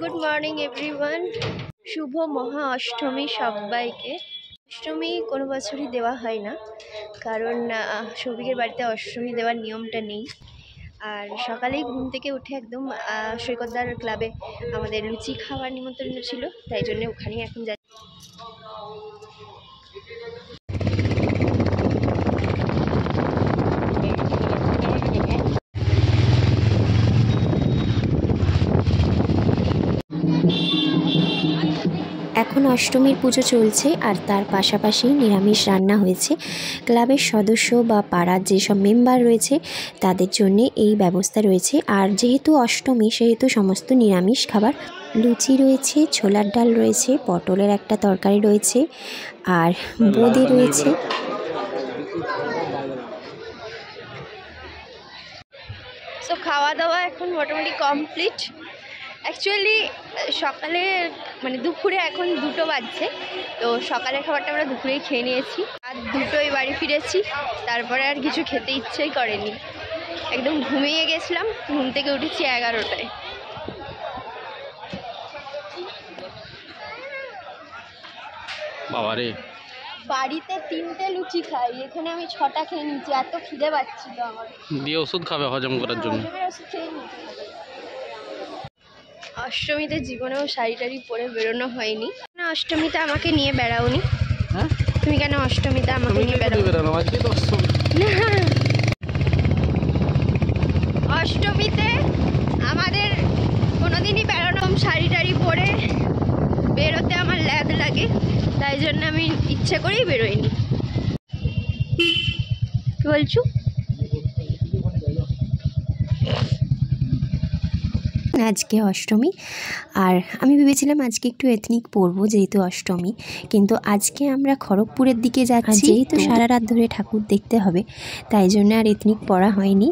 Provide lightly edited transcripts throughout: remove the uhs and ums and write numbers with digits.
Good morning everyone. শুভ মহা অষ্টমী সবাইকে। অষ্টমী কোনো বছরই দেওয়া হয় না, কারণ সৌভিকের বাড়িতে অষ্টমী দেওয়ার নিয়মটা নেই। আর সকালেই ঘুম থেকে উঠে একদম সৈকতদার ক্লাবে আমাদের লুচি খাওয়ার নিমন্ত্রণ ছিল, তাই জন্য ওখানেই এখন যাচ্ছি। এখন অষ্টমীর পুজো চলছে আর তার পাশাপাশি নিরামিষ রান্না হয়েছে। ক্লাবের সদস্য বা পাড়ার যেসব মেম্বার রয়েছে তাদের জন্য এই ব্যবস্থা রয়েছে। আর যেহেতু অষ্টমী সেহেতু সমস্ত নিরামিষ খাবার, লুচি রয়েছে, ছোলার ডাল রয়েছে, পটলের একটা তরকারি রয়েছে আর বোঁদে রয়েছে। তো খাওয়া দাওয়া এখন মোটামুটি কমপ্লিট। অ্যাকচুয়ালি সকালে দুপুরে এখন 2টো বাজছে, তো সকালের খাবারটা আমরা দুপুরেই খেয়ে নিয়েছি আর 2টোয় বাড়ি ফিরেছি। তারপরে আর কিছু খেতে ইচ্ছেই করেনি, একদম ঘুমিয়ে গেছিলাম। ঘুম থেকে উঠেছি 11টায়। বাবারে, বাড়িতে 3টে লুচি খাই, এখানে আমি 6টা খেয়ে নিয়েছি। এত খিদে পাচ্ছিল আমার। দিয়ে ওষুধ খাবে হজম করার জন্য। অষ্টমীতে জীবনেও শাড়ি টাড়ি পরে বেরোনো হয়নি। না, অষ্টমীতে আমাকে নিয়ে বেড়াওনি। হ্যাঁ, তুমি কেন অষ্টমীতে আমাকে নিয়ে বেড়াও? অষ্টমীতে আমাদের কোনোদিনই বেরোনো, শাড়ি টাড়ি পরে বেরোতে আমার ল্যাদ লাগে, তাই জন্য আমি ইচ্ছে করেই বেরোইনি। কি বলছো? আজকে অষ্টমী আর আমি ভেবেছিলাম আজকে একটু এথনিক পরবো যেহেতু অষ্টমী, কিন্তু আজকে আমরা খড়গপুরের দিকে যাচ্ছি। যেহেতু সারা রাত ধরে ঠাকুর দেখতে হবে তাই জন্য আর এথনিক পরা হয়নি,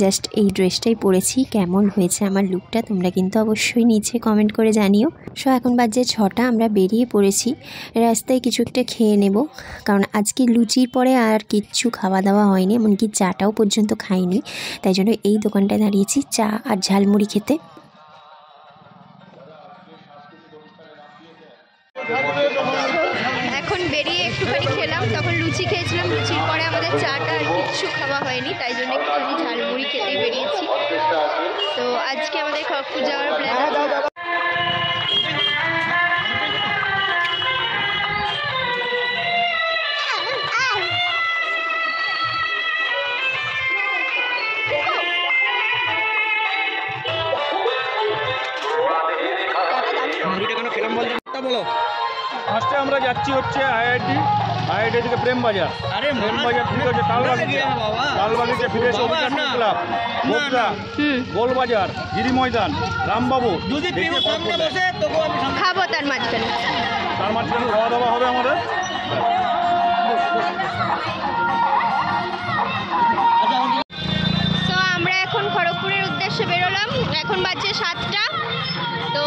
জাস্ট এই ড্রেসটাই পরেছি। কেমন হয়েছে আমার লুকটা তোমরা কিন্তু অবশ্যই নিচে কমেন্ট করে জানিও। এখন বাজে 6টা, আমরা বেরিয়ে পড়েছি। রাস্তায় কিছু একটা খেয়ে নেব, কারণ আজকে লুচির পরে আর কিচ্ছু খাওয়া দাওয়া হয়নি, এমনকি চাটাও পর্যন্ত খাইনি। তাই জন্য এই দোকানটায় দাঁড়িয়েছি চা আর ঝালমুড়ি খেতে। এখন বেরিয়ে একটুখানি খেলাম, তখন লুচি খেয়েছিলাম। লুচির পরে আমাদের চাটা আর কিচ্ছু খাওয়া হয়নি, তাই জন্য একটুখানি ঝালমুড়ি খেতেই বেরিয়েছি। তো আজকে আমাদের খড়গপুর যাওয়ার প্ল্যান আছে। ফার্স্টে আমরা যাচ্ছি হচ্ছে আইআইটি থেকে প্রেম বাজার থেকে হচ্ছে তালবাগিচা ফিরে এসে অভিযাত্রী ক্লাব, বোগদা, গোলবাজার, গিরি ময়দান, রামবাবু খাবো। তার মাঝখানে খাওয়া দাওয়া হবে আমাদের। তো আমরা এখন খড়গপুরের উদ্দেশ্যে বেরোলাম। এখন বাজছে 7টা। তো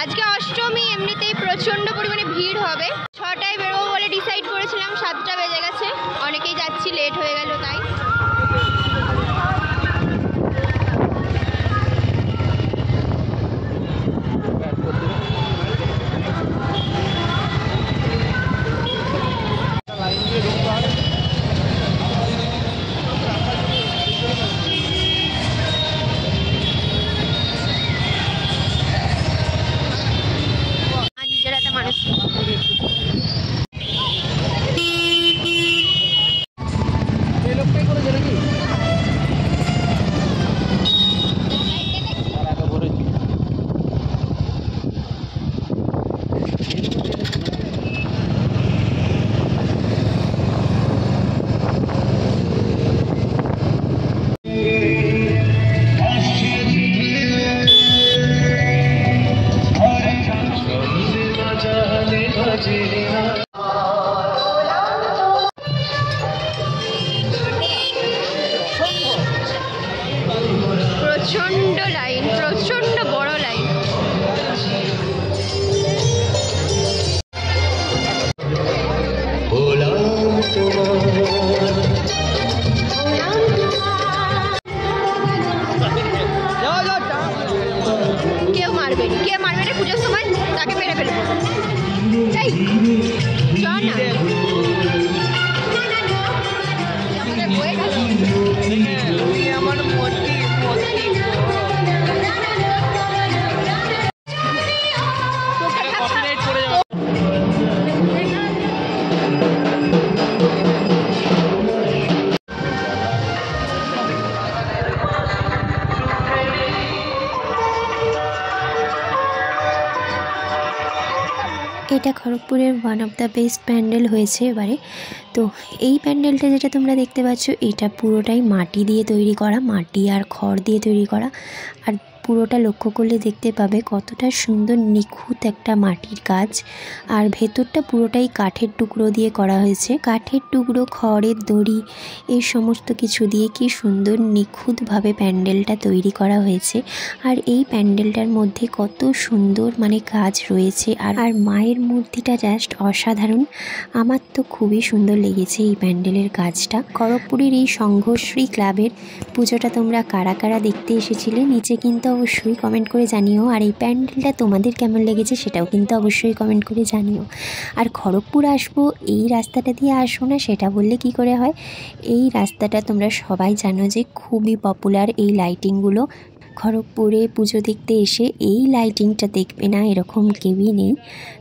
আজকে অষ্টমী, এমনিতেই প্রচণ্ড পরিমাণে ভিড় হবে। 6টায় বেরোবো বলে ডিসাইড করেছিলাম, 7টা বেজে গেছে। অনেকেই যাচ্ছি, লেট হয়ে গেল তাই। এটা খড়গপুরের one of the best pandal হয়েছে এবারে। তো এই প্যান্ডেলটা যেটা তোমরা দেখতে পাচ্ছ এটা পুরোটাই মাটি দিয়ে তৈরি করা, মাটি আর খড় দিয়ে তৈরি করা। আর পুরোটা লক্ষ্য করলে দেখতে পাবে কতটা সুন্দর নিখুঁত একটা মাটির কাজ। আর ভেতরটা পুরোটাই কাঠের টুকরো দিয়ে করা হয়েছে, কাঠের টুকরো, খড়ের দড়ি, এই সমস্ত কিছু দিয়ে কি সুন্দর নিখুঁতভাবে প্যান্ডেলটা তৈরি করা হয়েছে। আর এই প্যান্ডেলটার মধ্যে কত সুন্দর মানে কাজ রয়েছে। আর মায়ের মূর্তিটা জাস্ট অসাধারণ, আমার তো খুবই সুন্দর লেগেছে এই প্যান্ডেলের কাজটা। খড়গপুরের এই সংঘশ্রী ক্লাবের পুজোটা তোমরা কারা কারা দেখতে এসেছিলে নিচে কিন্তু অবশ্যই কমেন্ট করে জানিও। আর এই প্যান্ডেলটা তোমাদের কেমন লেগেছে সেটাও কিন্তু অবশ্যই কমেন্ট করে জানিও। আর খড়গপুর আসবো এই রাস্তাটা দিয়ে আসবো না সেটা বললে কি করে হয়, এই রাস্তাটা তোমরা সবাই জানো যে খুবই পপুলার। এই লাইটিংগুলো খড়গপুরে পুজো দেখতে এসে এই লাইটিংটা দেখবে না এরকম কেউই নেই।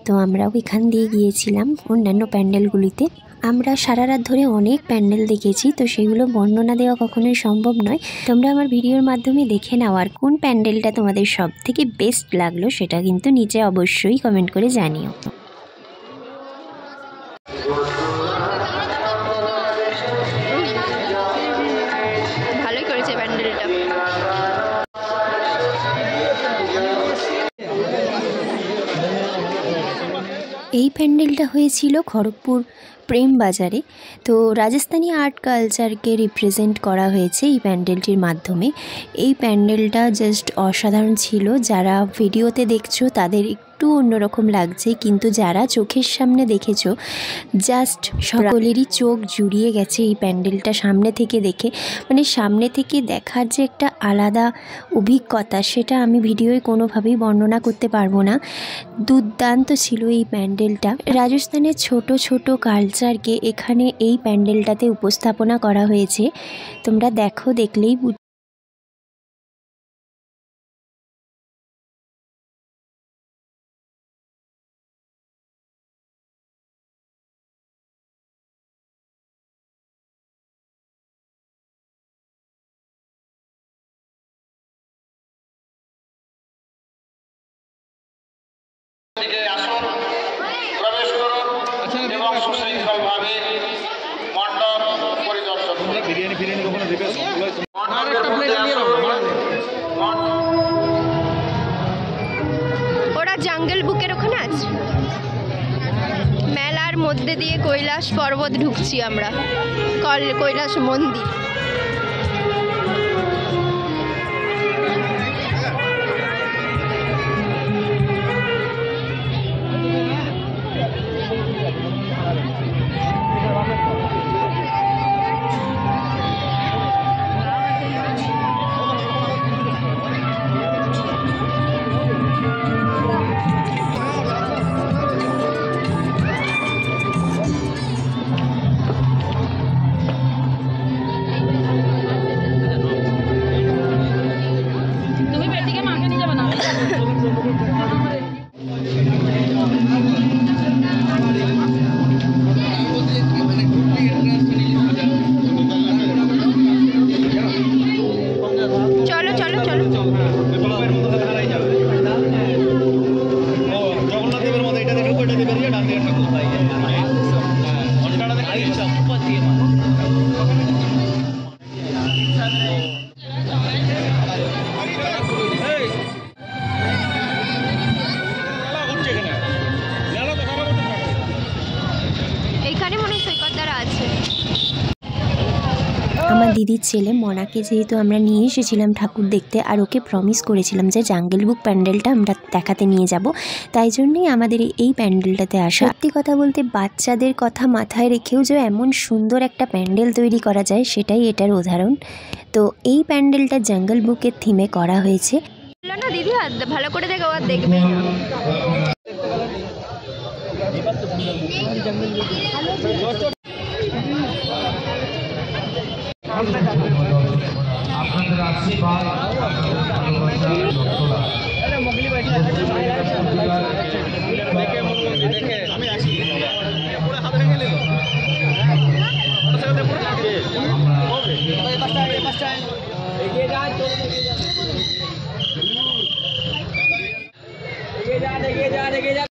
তো আমরাও এখান দিয়ে গিয়েছিলাম অন্যান্য প্যান্ডেলগুলিতে। আমরা সারা রাত ধরে অনেক প্যান্ডেল দেখেছি, তো সেগুলো বর্ণনা দেওয়া কখনোই সম্ভব নয়। তোমরা আমার ভিডিওর মাধ্যমে দেখে নাও আর কোন প্যান্ডেলটা তোমাদের সব থেকে বেস্ট লাগলো সেটা কিন্তু নিচে অবশ্যই কমেন্ট করে জানিও। ভালোই করেছে প্যান্ডেলটা। এই প্যান্ডেলটা হয়েছিল খড়গপুর প্রেম বাজারে। তো রাজস্থানী আর্ট কালচারকে রিপ্রেজেন্ট করা হয়েছে এই প্যান্ডেলটির মাধ্যমে। এই প্যান্ডেলটা জাস্ট অসাধারণ ছিল। যারা ভিডিওতে দেখছো তাদের একটু অন্যরকম লাগছে, কিন্তু যারা চোখের সামনে দেখেছো জাস্ট সকলেরই চোখ জুড়িয়ে গেছে এই প্যান্ডেলটা সামনে থেকে দেখে। মানে সামনে থেকে দেখার যে একটা আলাদা অভিজ্ঞতা সেটা আমি ভিডিওয় কোনোভাবেই বর্ণনা করতে পারবো না। দুর্দান্ত ছিল এই প্যান্ডেলটা। রাজস্থানের ছোট ছোট কালচারকে এখানে এই প্যান্ডেলটাতে উপস্থাপনা করা হয়েছে। তোমরা দেখো, দেখলেই প্রবেশ করুন এবং সুশৃঙ্খলভাবে মণ্ডপ পরিদর্শন করুন। বিরিয়ানি কখনো দেবে? ওরা জাঙ্গল বুকের ওখানে আছে। মেলার মধ্যে দিয়ে কৈলাস পর্বত ঢুকছি আমরা, কৈলাস মন্দির। আমার দিদির ছেলে মনাকে যেহেতু আমরা নিয়ে এসেছিলাম ঠাকুর দেখতে, আর ওকে প্রমিস করেছিলাম যে জাঙ্গল বুক প্যান্ডেলটা আমরা দেখাতে নিয়ে যাব, তাই জন্যই আমাদের এই প্যান্ডেলটাতে আসা। সত্যি কথা বলতে বাচ্চাদের কথা মাথায় রেখেও যে এমন সুন্দর একটা প্যান্ডেল তৈরি করা যায় সেটাই এটার উদাহরণ। তো এই প্যান্ডেলটা জাঙ্গল বুকের থিমে করা হয়েছে। না দিদি ভালো করে দেখো, আর দেখবে না। আপনাদের আশীর্বাদ এগিয়ে যা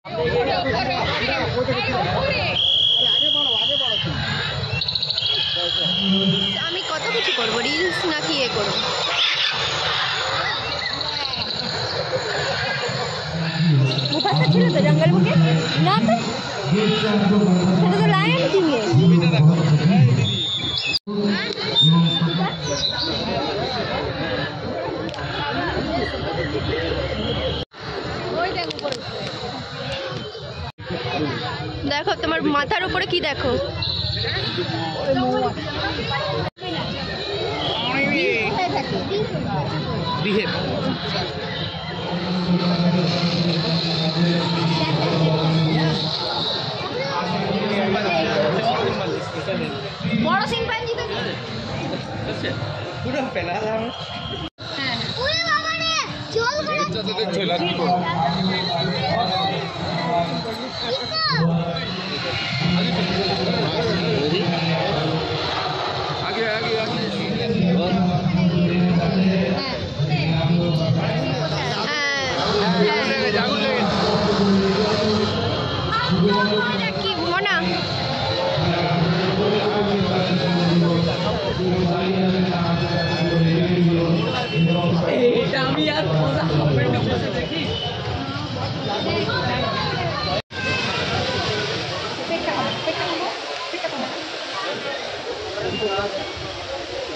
আমি কত কিছু করবো, রিলস নাকি এ করবো। মুফাসা ছিল তো জঙ্গল বুকে, না তো সেটা তো লায়ন কিং এর। দেখো তোমার মাথার উপরে কি দেখো, বড় শিম্পাঞ্জি তো পুরো পেলালাম। হ্যাঁ ওরে বাবা রে চল করে আগে আগে আগে কি মনা আমি আর দেখি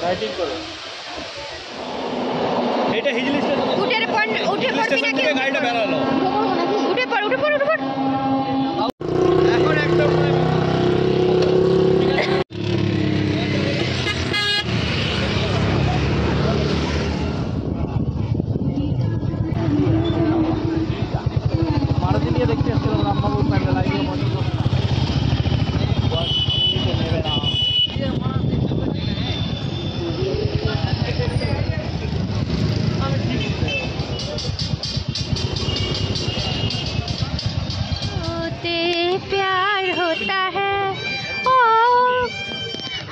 রাইটিং করো। এটা হিজলি স্টেশন, উঠে পড়বি নাকি? গাড়িটা বেরালো, উঠে পড় উঠে পড় উঠে পড়। এখন একদম মারুতি নিয়ে দেখতে এসেছিলাম রামবাবুর প্যান্ডেল আইডিয়া মজা प्यार होता है ओ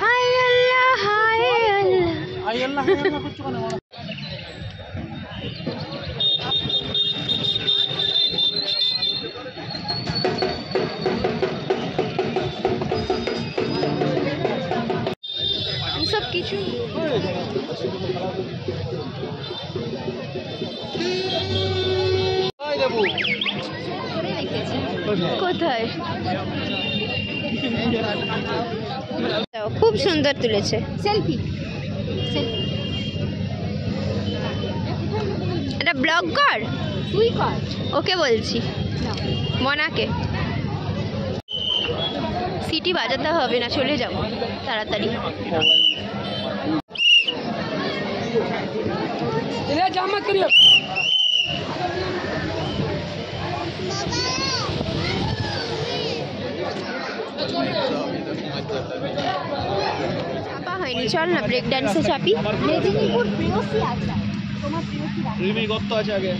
हाय अल्लाह हाय अल्लाह आई अल्लाह है ना कुछ करने वाला। सब কিছু কোথায় খুব সুন্দর তুলেছে সেলফি। এটা ব্লগ কর, তুই কর, ওকে বলছি মনাকে। সিটি বাজাতে হবে না, চলে যাবো তাড়াতাড়ি। জামা করিও চাপা হয়নি, চল না ব্রেক ডান্সে চাপি। মেদিনীপুর প্রেয়সী আছে, তোমার প্রেয়সী রিমি গত্ত আছে আগে।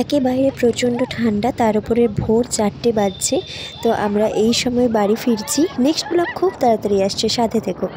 একে বাইরে প্রচণ্ড ঠান্ডা, তার উপরে ভোর 4টে বাজছে। তো আমরা এই সময় বাড়ি ফিরছি। নেক্সট ব্লগ খুব তাড়াতাড়ি আসছে, সাথে থেকো।